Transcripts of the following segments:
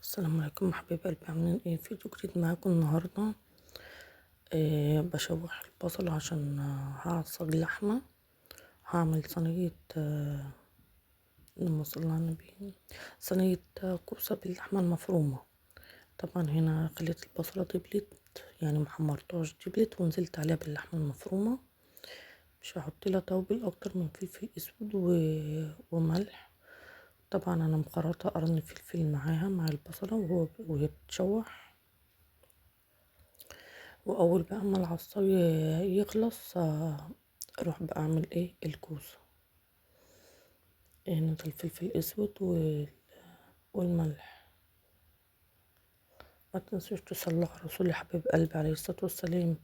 السلام عليكم حبايب قلبي، عاملين ايه؟ فيديو جديد معاكم النهارده. بشوح البصل عشان هعصج لحمه. هعمل صينيه اللهم صل على النبي، صينيه كوسه باللحمه المفرومه. طبعا هنا خليت البصله دبلت، يعني محمرتهاش، دبلت ونزلت عليها باللحمه المفرومه. مش هحط لها توابل اكتر من فلفل اسود وملح. طبعا انا مخرطه قرن فلفل معاها مع البصله وهي بتتشوح. واول بقى ما العصاج يخلص اروح بقى اعمل ايه الكوسه. هنا الفلفل الاسود والملح. ما تنسوش تصلوا على رسول حبيب قلبي عليه الصلاه والسلام،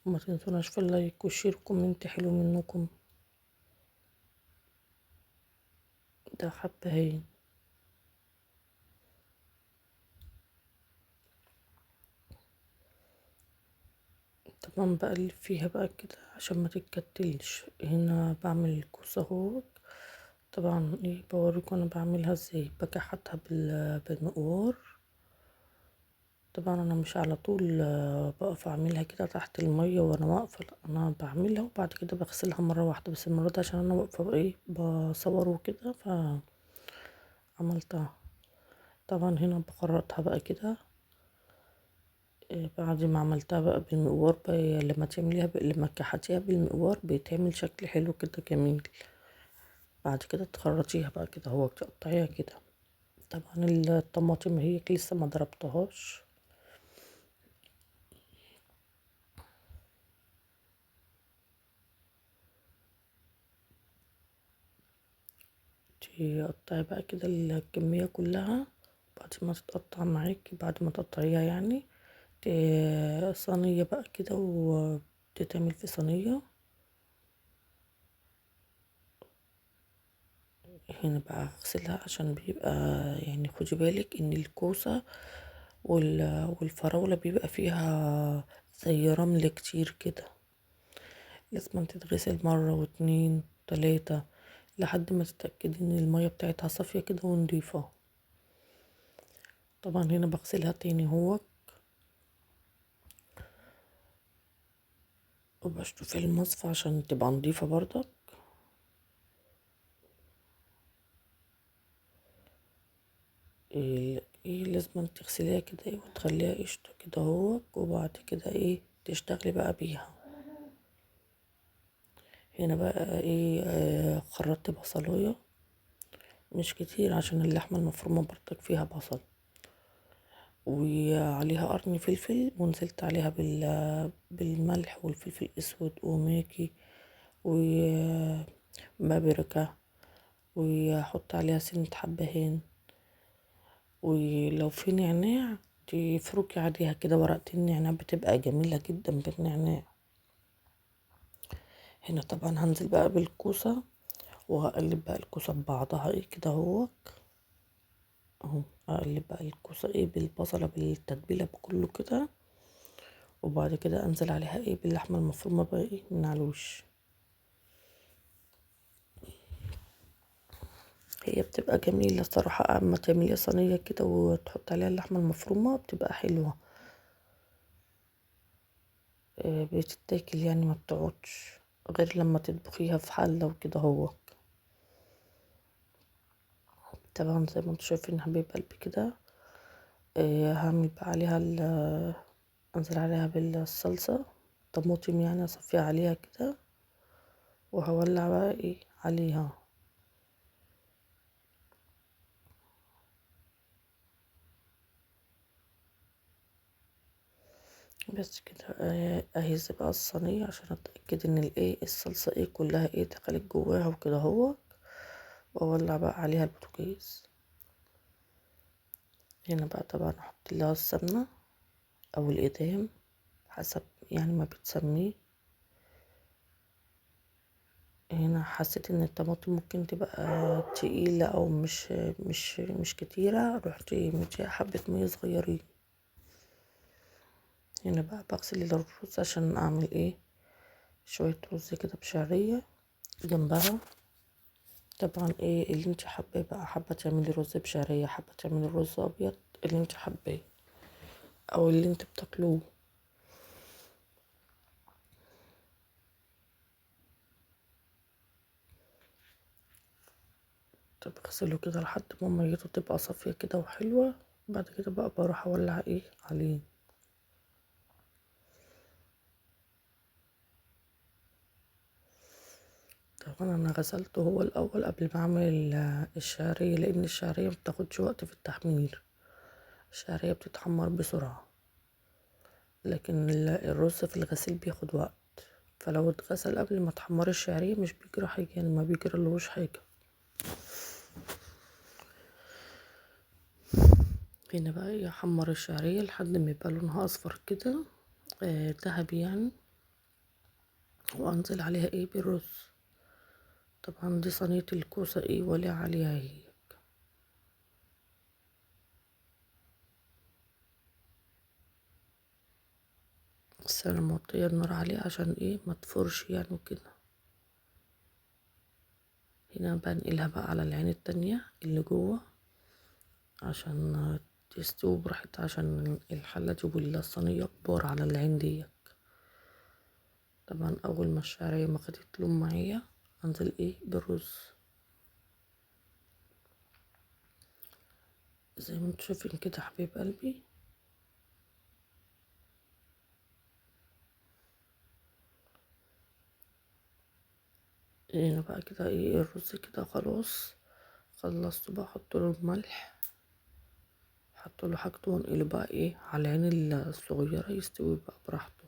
وما تنسوناش في اللايك والشير كومنت حلو منكم. ده حبهين. طبعا بقى اللي فيها بقى كده عشان ما تتكتلش. هنا بعمل الكوسه اهو. طبعا ايه بوريكم انا بعملها ازاي. بكحتها بالمقوار. طبعا انا مش على طول بقف اعملها كده تحت المية وانا واقفة، لا انا بعملها وبعد كده بغسلها مرة واحدة، بس المرة دي عشان انا واقفة بقى ايه بصور وكده فعملتها. طبعا هنا بخرطها بقى كده. بعد ما عملتها بقى بالمقوار بقى، لما كحتيها بالمقوار بيتعمل شكل حلو كده جميل. بعد كده تخرطيها بقى كده، هو تقطعيها كده. طبعا الطماطم هي لسه ما ضربتهاش. تقطعي بقى كده الكمية كلها. بعد ما تتقطع معاكي، بعد ما تقطعيها يعني صينية بقى كده، وتتعمل في صينية. هنا بقى اغسلها عشان بيبقى، يعني خدي بالك ان الكوسة والفراولة بيبقى فيها زي رمل كتير كده. لازم تتغسل مرة واتنين تلاتة لحد ما تتأكدي ان المية بتاعتها صافية كده ونضيفة. طبعا هنا بغسلها تاني هو، وبشطف في المصفى عشان تبقى نضيفة برضك. ايه لازم تغسليها كده ايه وتخليها قشطة كده اهو، وبعد كده ايه تشتغلي بقى بيها. هنا بقى ايه خرطت بصلاية مش كتير عشان اللحمة المفرومة برضك فيها بصل، وعليها قرن فلفل، ونزلت عليها بالملح والفلفل الاسود وماكي وبابريكا، وحط عليها سنة حبهان. ولو في نعناع تفركي عليها كده ورقتين نعناع، بتبقى جميلة جدا بالنعناع. هنا طبعا هنزل بقى بالكوسة، وهقلب بقى الكوسة ببعضها ايه كده اهو. اقلب بقى الكوسة ايه بالبصلة بالتتبيلة بكله كده، وبعد كده انزل عليها ايه باللحمة المفرومة بقى ايه من على الوش. هي بتبقى جميلة الصراحة، اما تعملي صينية كده وتحط عليها اللحمة المفرومة بتبقى حلوة. بتتاكل يعني ما بتقعدش غير لما تطبخيها في حلة وكده هو. طبعا زي ما انتوا شايفين حبيب قلبي كده. هعمل بقى عليها انزل عليها بالصلصة طماطم، يعني اصفيها عليها كده، وهولع بقى ايه عليها. بس كده اهز بقى الصينية عشان اتأكد ان الايه الصلصة ايه كلها ايه دخلت جواها وكده هو، واولع بقى عليها البوتاجاز. هنا بقى طبعا احط لها السمنة او الإدام حسب يعني ما بتسميه. هنا حسيت ان الطماطم ممكن تبقى تقيلة او مش كتيرة، رحت مديها حبة مية صغيرين. هنا بقى بغسل الرز عشان اعمل ايه شوية رز كده بشعرية جنبها. طبعا ايه اللي انت حابة بقى، حابة تعملي رز بشعرية، حابة تعملي رز ابيض، اللي انت حباه او اللي انت بتاكلوه. طب اغسله كده لحد ما ميته تبقى صافية كده وحلوة. بعد كده بقى بروح اولع ايه عليه. طبعا انا غسلته هو الاول قبل ما اعمل الشعرية، لان الشعرية مبتاخدش وقت في التحمير. الشعرية بتتحمر بسرعة، لكن الرز في الغسيل بياخد وقت. فلو اتغسل قبل ما تحمر الشعرية مش بيجرى حاجة، يعني ما بيجرالهوش حاجة. هنا بقى ايه، احمر الشعرية لحد ما يبقى لونها اصفر كده، ذهبي يعني. وانزل عليها ايه بالرز. طبعا دي صينية الكوسة ايه ولا عليها هي. بس انا موطية النار عليه عشان ايه ما تفرش يعني وكده. هنا بنقلها بقى على العين التانية اللي جوه عشان تستوي براحتها، عشان الحلة دي والصينية كبار على العين دي. طبعا اول ما الشعرية ما خدت لون معايا انزل ايه بالرز. زي ما انتوا شايفين كده حبيب قلبي. هنا بقى كده ايه الرز كده خلاص خلصت بقى. احط له الملح، احط له حاجته وانقله بقى ايه على العين الصغيرة يستوي بقى براحته.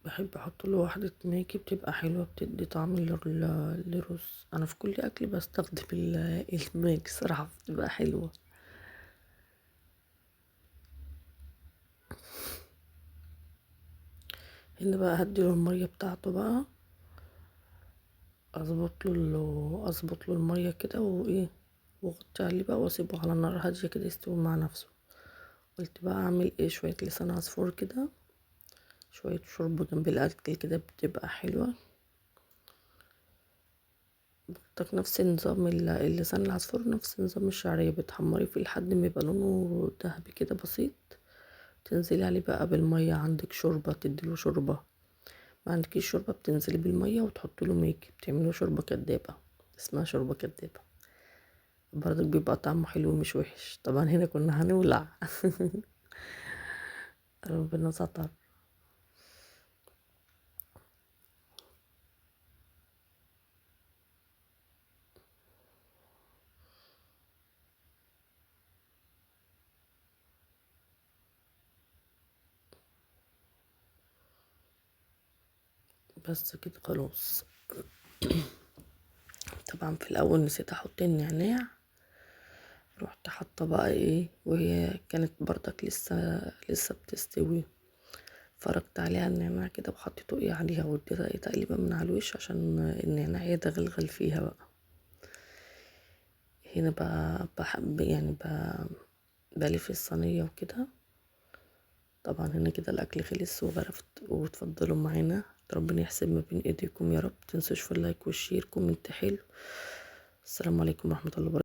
بحب احط له واحدة ماجي بتبقى حلوة، بتدي طعم للرز. انا في كل اكل بستخدم الماجي صراحة بتبقى حلوة. هنا بقى هديله المية بتاعته بقى، اظبط له المية كده وايه، واغطي عليه بقى واسيبه على نار هادية كده يستوي مع نفسه. قلت بقى اعمل ايه شوية لسان عصفور كده، شوية شوربة جنب الاكل كده بتبقى حلوة. برضك نفس نظام اللسان العصفور، نفس نظام الشعرية، بتحمري فيه لحد ما يبقى لونه دهبي كده بسيط. تنزلي عليه بقى بالمية، عندك شوربة تديله شوربة، ما عندكيش شوربة بتنزلي بالمية وتحطي له ميكي، بتعمله شوربة كدابة، اسمها شوربة كدابة. برضك بيبقى طعمه حلو مش وحش. طبعا هنا كنا هنولع ربنا ستر. بس كده خلاص. طبعا في الاول نسيت احط النعناع، رحت حاطه بقى ايه وهي كانت برضك لسه بتستوي. فركت عليها النعناع كده وحطيته ايه عليها واديتها ايه تقليبه من على الوش عشان النعناع يتغلغل فيها بقى. هنا بقى بحب يعني بلف الصينيه وكده. طبعا هنا كده الاكل خلص وغرفت، وتفضلوا معانا. ربنا يحسب ما بين ايديكم يا رب. متنسوش في اللايك والشير، كومنت حلو. السلام عليكم ورحمه الله وبركاته.